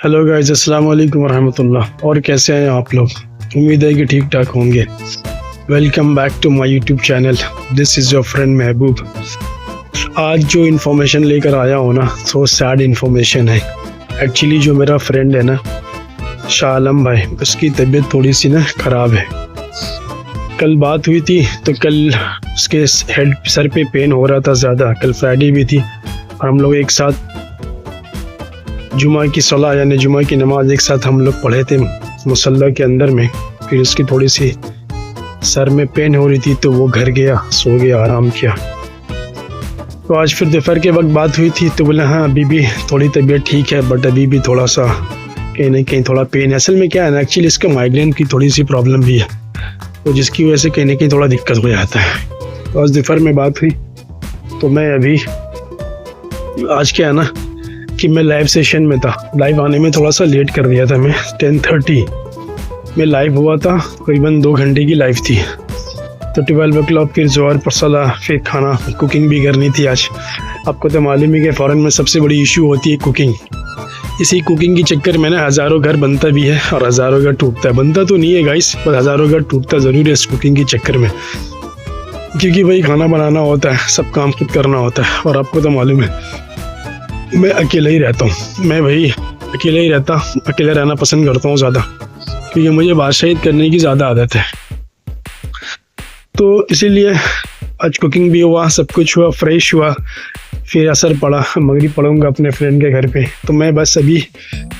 Hello guys, अस्सलाम वालेकुम रहमतुल्लाह। और कैसे हैं आप लोग? उम्मीद है कि ठीक ठाक होंगे। Welcome back to my YouTube channel. This is your friend Mahboob. आज जो इन्फॉर्मेशन लेकर आया हूँ ना, सो सैड इन्फॉर्मेशन है। एक्चुअली जो मेरा फ्रेंड है ना, शाह आलम भाई, उसकी तबीयत थोड़ी सी ना ख़राब है। कल बात हुई थी तो कल उसके सर पे पेन हो रहा था ज़्यादा। कल फ्राइडे भी थी और हम लोग एक साथ जुमा की सलाह यानी जुमा की नमाज एक साथ हम लोग पढ़े थे मुसल्ला के अंदर में। फिर उसकी थोड़ी सी सर में पेन हो रही थी तो वो घर गया, सो गया, आराम किया। तो आज फिर दोपहर के वक्त बात हुई थी तो बोले हाँ अभी भी थोड़ी तबीयत ठीक है, बट अभी भी थोड़ा सा कहीं ना कहीं थोड़ा पेन है। असल में क्या है ना, एक्चुअली इसका माइग्रेन की थोड़ी सी प्रॉब्लम भी है, तो जिसकी वजह से कहीं ना कहीं थोड़ा दिक्कत हो जाता है। तो आज दोपहर में बात हुई तो मैं अभी आज क्या है ना कि मैं लाइव सेशन में था। लाइव आने में थोड़ा सा लेट कर दिया था। मैं 10:30 में लाइव हुआ था, करीबन 2 घंटे की लाइव थी। तो 12 o'clock फिर जोहर पर सला, फिर खाना कुकिंग भी करनी थी आज। आपको तो मालूम है कि फ़ॉरेन में सबसे बड़ी इशू होती है कुकिंग। इसी कुकिंग के चक्कर में ना हज़ारों घर बनता भी है और हज़ारों घर टूटता है। बनता तो नहीं है गाइस, पर हज़ारों घर टूटता ज़रूर है इस कुकिंग के चक्कर में, क्योंकि भाई खाना बनाना होता है, सब काम खुद करना होता है। और आपको तो मालूम है मैं अकेला ही रहता हूँ। मैं भाई अकेला ही रहता, अकेला रहना पसंद करता हूँ ज़्यादा, क्योंकि मुझे बादशाही करने की ज़्यादा आदत है। तो इसीलिए आज कुकिंग भी हुआ, सब कुछ हुआ, फ्रेश हुआ। फिर असर पड़ा, मगरिब पढ़ूंगा अपने फ्रेंड के घर पे। तो मैं बस अभी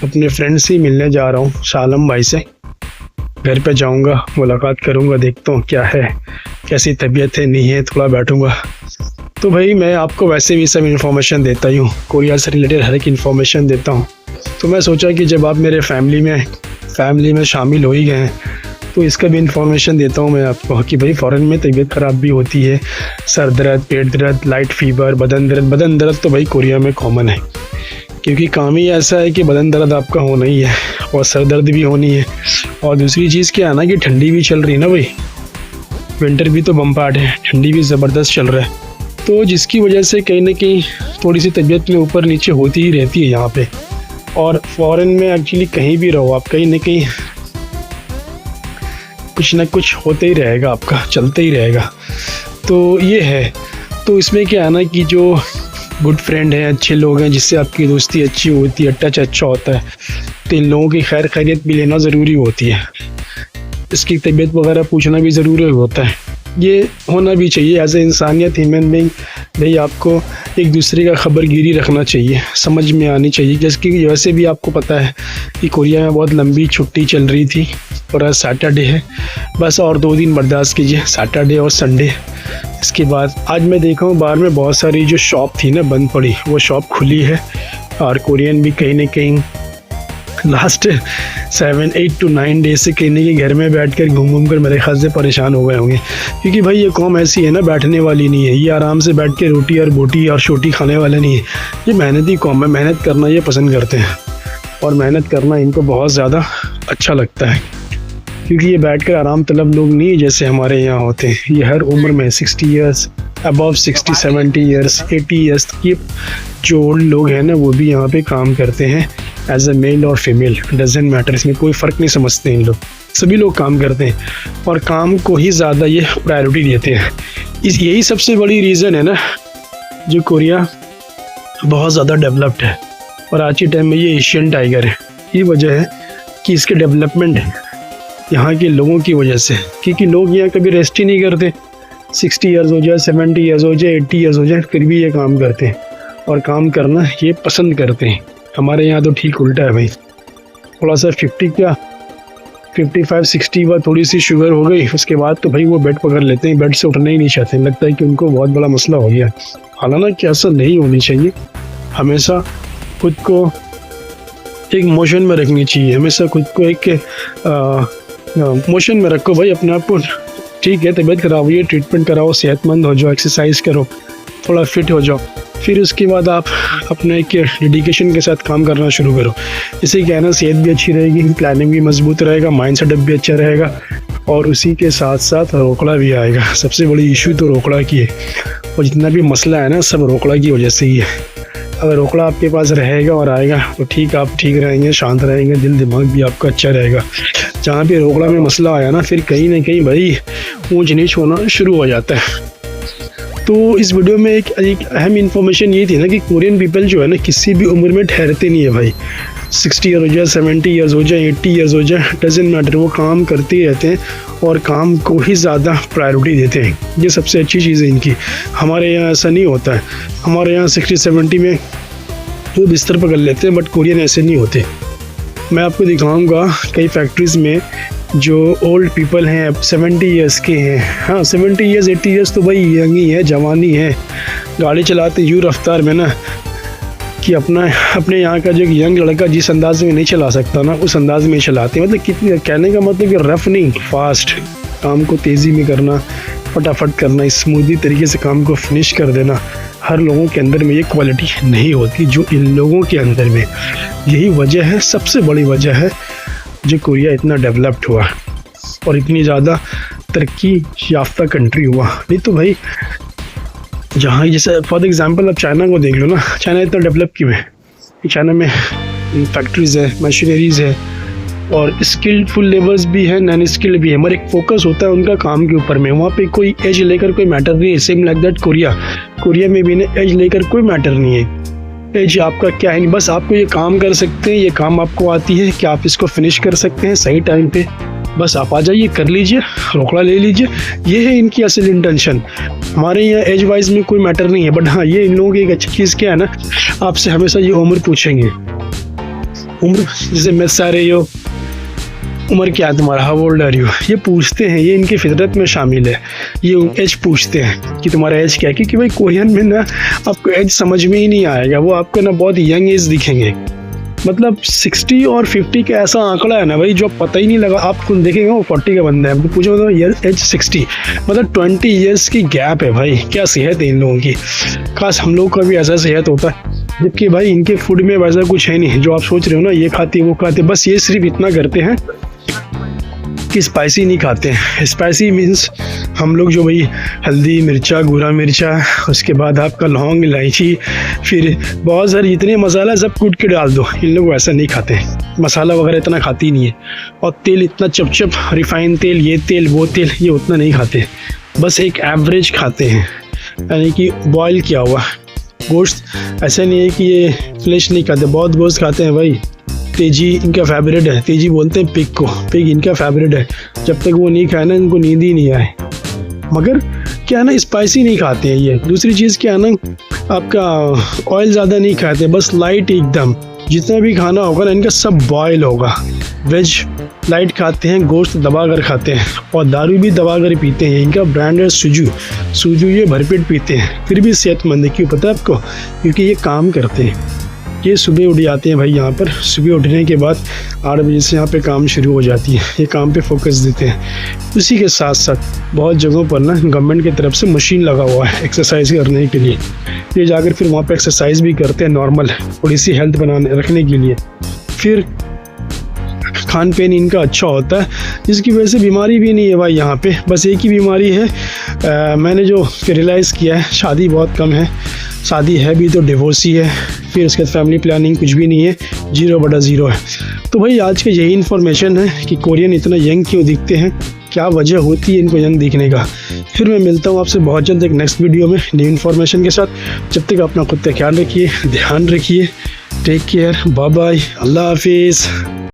अपने फ्रेंड से ही मिलने जा रहा हूँ, शाह आलम भाई से। घर पे जाऊँगा, मुलाकात करूँगा, देखता हूँ क्या है, कैसी तबीयत है, नहीं है, थोड़ा बैठूँगा। तो भाई मैं आपको वैसे भी सब इन्फॉर्मेशन देता ही हूँ, कोरिया से रिलेटेड हर एक इन्फॉर्मेशन देता हूँ। तो मैं सोचा कि जब आप मेरे फैमिली में शामिल हो ही गए हैं तो इसका भी इन्फॉर्मेशन देता हूँ मैं आपको कि भाई फ़ॉरेन में तबीयत ख़राब भी होती है। सर दर्द, पेट दर्द, लाइट फीवर, बदन दर्द तो भाई कोरिया में कॉमन है, क्योंकि काम ही ऐसा है कि बदन दर्द आपका होना ही है और सर दर्द भी होनी है। और दूसरी चीज़ क्या है ना कि ठंडी भी चल रही है ना भाई, विंटर भी तो बम्पाट है, ठंडी भी ज़बरदस्त चल रहा है। तो जिसकी वजह से कहीं ना कहीं थोड़ी सी तबीयत में ऊपर नीचे होती ही रहती है यहाँ पे। और फ़ॉरेन में एक्चुअली कहीं भी रहो आप, कहीं ना कहीं कुछ ना कुछ होते ही रहेगा, आपका चलते ही रहेगा। तो ये है। तो इसमें क्या है ना कि जो गुड फ्रेंड हैं, अच्छे लोग हैं, जिससे आपकी दोस्ती अच्छी होती है, टच अच्छा होता है, तो इन लोगों की खैर खैरियत भी लेना ज़रूरी होती है। इसकी तबीयत वगैरह पूछना भी ज़रूरी होता है। ये होना भी चाहिए एज ए इंसानियत, ह्यूमन बीइंग। भाई आपको एक दूसरे का खबरगिरी रखना चाहिए, समझ में आनी चाहिए। जैसे वैसे भी आपको पता है कि कोरिया में बहुत लंबी छुट्टी चल रही थी और आज सैटरडे है। बस और 2 दिन बर्दाश्त कीजिए, सैटरडे और संडे। इसके बाद आज मैं देखा हूँ बाहर में बहुत सारी जो शॉप थी ना बंद पड़ी, वो शॉप खुली है। और कोरियन भी कहीं ना कहीं लास्ट 7, 8 to 9 डेज से कहीं के घर में बैठकर घूम कर मेरे ख्याल से परेशान हो गए होंगे, क्योंकि भाई ये कौम ऐसी है ना, बैठने वाली नहीं है। ये आराम से बैठ के रोटी और बोटी और छोटी खाने वाला नहीं है। ये मेहनती कौम है, मेहनत करना ये पसंद करते हैं और मेहनत करना इनको बहुत ज़्यादा अच्छा लगता है, क्योंकि ये बैठकर आराम तलब लोग नहीं जैसे हमारे यहाँ होते हैं। ये हर उम्र में 60 ईयर्स, अबव 60, 70 ईयर्स, 80 ईयर्स की जो ओल्ड लोग हैं ना, वो भी यहाँ पे काम करते हैं एज ए मेल और फीमेल, डजेंट मैटर। इसमें कोई फ़र्क नहीं समझते इन लोग, सभी लोग काम करते हैं और काम को ही ज़्यादा ये प्रायोरिटी देते हैं। यही सबसे बड़ी रीज़न है ना जो कोरिया बहुत ज़्यादा डेवलप्ड है और आज के टाइम में ये एशियन टाइगर है। ये वजह है कि इसके डेवलपमेंट है यहाँ के लोगों की वजह से, क्योंकि लोग यहाँ कभी रेस्ट ही नहीं करते। 60 ईयर्स हो जाए, 70 ईयर्स हो जाए, 80 ईयर्स हो जाए, फिर भी ये काम करते हैं और काम करना ये पसंद करते हैं। हमारे यहाँ तो ठीक उल्टा है भाई, थोड़ा सा 55, 60 बार थोड़ी सी शुगर हो गई, उसके बाद तो भाई वो बेड पकड़ लेते हैं, बेड से उठना ही नहीं चाहते। लगता है कि उनको बहुत बड़ा मसला हो गया। हालांकि ऐसा नहीं होनी चाहिए, हमेशा खुद को एक मोशन में रखनी चाहिए, हमेशा खुद को एक मोशन में रखो भाई अपने आप को। ठीक है, तबीयत खराब हुई है, ट्रीटमेंट कराओ, सेहतमंद हो जाओ, एक्सरसाइज करो, थोड़ा फिट हो जाओ, फिर उसके बाद आप अपने एक डेडिकेशन के साथ काम करना शुरू करो। इससे क्या है ना, सेहत भी अच्छी रहेगी, प्लानिंग भी मजबूत रहेगा, माइंड सेटअप भी अच्छा रहेगा और उसी के साथ साथ रोकड़ा भी आएगा। सबसे बड़ी इशू तो रोकड़ा की है और जितना भी मसला है ना, सब रोकड़ा की वजह से ही है। अगर रोकड़ा आपके पास रहेगा और आएगा तो ठीक, आप ठीक रहेंगे, शांत रहेंगे, दिल दिमाग भी आपका अच्छा रहेगा। जहाँ पे रोकड़ा में मसला आया ना, फिर कहीं ना कहीं भाई ऊंच नीच होना शुरू हो जाता है। तो इस वीडियो में एक अहम इन्फॉर्मेशन ये थी ना कि कोरियन पीपल जो है ना किसी भी उम्र में ठहरते नहीं है भाई। 60 ईयर हो जाए, 70 ईयर्स हो जाए, 80 ईयर्स हो जाए, डजेंट मैटर, वो काम करते ही रहते हैं और काम को ही ज़्यादा प्रायोरिटी देते हैं। ये सबसे अच्छी चीज़ है इनकी। हमारे यहाँ ऐसा नहीं होता है। हमारे यहाँ 60-70 में वो बिस्तर पकड़ लेते हैं, बट कोरियन ऐसे नहीं होते। मैं आपको दिखाऊंगा कई फैक्ट्रीज़ में जो ओल्ड पीपल हैं, 70 ईयर्स के हैं। हाँ, 70 ईयर्स 80 ईयर्स तो भाई यंग ही है, जवानी है। गाड़ी चलाते यूँ रफ्तार में ना कि अपने यहाँ का जो यंग लड़का जिस अंदाज में नहीं चला सकता ना, उस अंदाज में चलाते हैं। मतलब कितनी, कहने का मतलब कि रफ नहीं, फास्ट, काम को तेज़ी में करना, फटाफट करना, स्मूथली तरीके से काम को फिनिश कर देना। हर लोगों के अंदर में ये क्वालिटी नहीं होती जो इन लोगों के अंदर में। यही वजह है, सबसे बड़ी वजह है जो कोरिया इतना डेवलप्ड हुआ और इतनी ज़्यादा तरक्की याफ्ता कंट्री हुआ। नहीं तो भाई जहाँ, जैसे फॉर एग्जांपल आप चाइना को देख लो ना, चाइना इतना डेवलप क्यों है? चाइना में फैक्ट्रीज़ है, मशीनरीज़ है और स्किल्डफुल लेबर्स भी है, नॉन स्किल्ड भी है, मगर एक फोकस होता है उनका काम के ऊपर में। वहाँ पे कोई एज लेकर कोई मैटर नहीं है। सेम लाइक दैट कोरिया में भी ना एज लेकर कोई मैटर नहीं है। एज आपका क्या है, बस आपको ये काम कर सकते हैं, ये काम आपको आती है कि आप इसको फिनिश कर सकते हैं सही टाइम पे, बस आप आ जाइए, कर लीजिए, रोकड़ा ले लीजिए। ये है इनकी असल इंटेंशन। हमारे यहाँ एज वाइज में कोई मैटर नहीं है, बट हाँ ये इन लोगों की एक अच्छी चीज़ क्या है ना, आपसे हमेशा ये उम्र पूछेंगे। उम्र जैसे मैं सारे यो उम्र क्या है तुम्हारा, हाउ ओल्ड आर यू, ये पूछते हैं। ये इनकी फितरत में शामिल है। ये एज पूछते हैं कि तुम्हारा एज क्या है, क्योंकि भाई कोरियन में ना आपको एज समझ में ही नहीं आएगा। वो आपको ना बहुत यंग एज दिखेंगे। मतलब 60 और 50 का ऐसा आंकड़ा है ना भाई जो पता ही नहीं लगा। आप खुद देखेंगे वो 40 का बंदा है, पूछो मतलब ईयर एज 60, मतलब 20 ईयर्स की गैप है भाई। क्या सेहत है इन लोगों की। काश हम लोग का भी ऐसा सेहत होता, जबकि भाई इनके फूड में वैसा कुछ है नहीं जो आप सोच रहे हो ना, ये खाते वो खाते। बस ये सिर्फ इतना करते हैं कि स्पाइसी नहीं खाते हैं। स्पाइसी मीन्स हम लोग जो भाई हल्दी मिर्चा, गोरा मिर्चा, उसके बाद आपका लौंग, इलायची, फिर बहुत सारे जितने मसाला सब कूट के डाल दो। इन लोग वैसा नहीं खाते हैं। मसाला वगैरह इतना खाते ही नहीं है। और तेल इतना चपचप, रिफाइंड तेल, ये तेल वो तेल, ये उतना नहीं खाते। बस एक एवरेज खाते हैं, यानी कि बॉयल किया हुआ गोश्त। ऐसा नहीं है कि ये फ्लेश नहीं खाते, बहुत गोश्त खाते हैं भाई। तेजी इनका फेवरेट है, तेजी बोलते हैं पिग को, पिग इनका फेवरेट है। जब तक वो नहीं खाए ना इनको नींद ही नहीं आए। मगर क्या है ना, स्पाइसी नहीं खाते हैं ये। दूसरी चीज़ क्या है ना, आपका ऑयल ज़्यादा नहीं खाते, बस लाइट एकदम। जितना भी खाना होगा ना इनका सब बॉयल होगा। वेज लाइट खाते हैं, गोश्त दबा कर खाते हैं और दारू भी दबा कर पीते हैं। इनका ब्रांड है सूजू ये भरपेट पीते हैं, फिर भी सेहतमंद है। क्यों पता है आपको? क्योंकि ये काम करते हैं। ये सुबह उठ जाते हैं भाई। यहाँ पर सुबह उठने के बाद 8 बजे से यहाँ पे काम शुरू हो जाती है। ये काम पे फोकस देते हैं। उसी के साथ साथ बहुत जगहों पर ना गवर्नमेंट की तरफ से मशीन लगा हुआ है एक्सरसाइज करने के लिए। ये जाकर फिर वहाँ पे एक्सरसाइज भी करते हैं नॉर्मल, थोड़ी सी हेल्थ बनाने रखने के लिए। फिर खान पीन इनका अच्छा होता है, जिसकी वजह से बीमारी भी नहीं है भाई यहाँ पे। बस एक ही बीमारी है, मैंने जो रियलाइज़ किया है, शादी बहुत कम है। शादी है भी तो डिवोर्स ही है। फिर उसके बाद फैमिली प्लानिंग कुछ भी नहीं है, 0/0 है। तो भाई आज की यही इन्फॉर्मेशन है कि कोरियन इतना यंग क्यों दिखते हैं, क्या वजह होती है इनको यंग दिखने का। फिर मैं मिलता हूँ आपसे बहुत जल्द एक नेक्स्ट वीडियो में न्यू इन्फॉर्मेशन के साथ। जब तक अपना खुद का ख्याल रखिए, ध्यान रखिए। टेक केयर, बाय बाय, अल्लाह हाफिज़।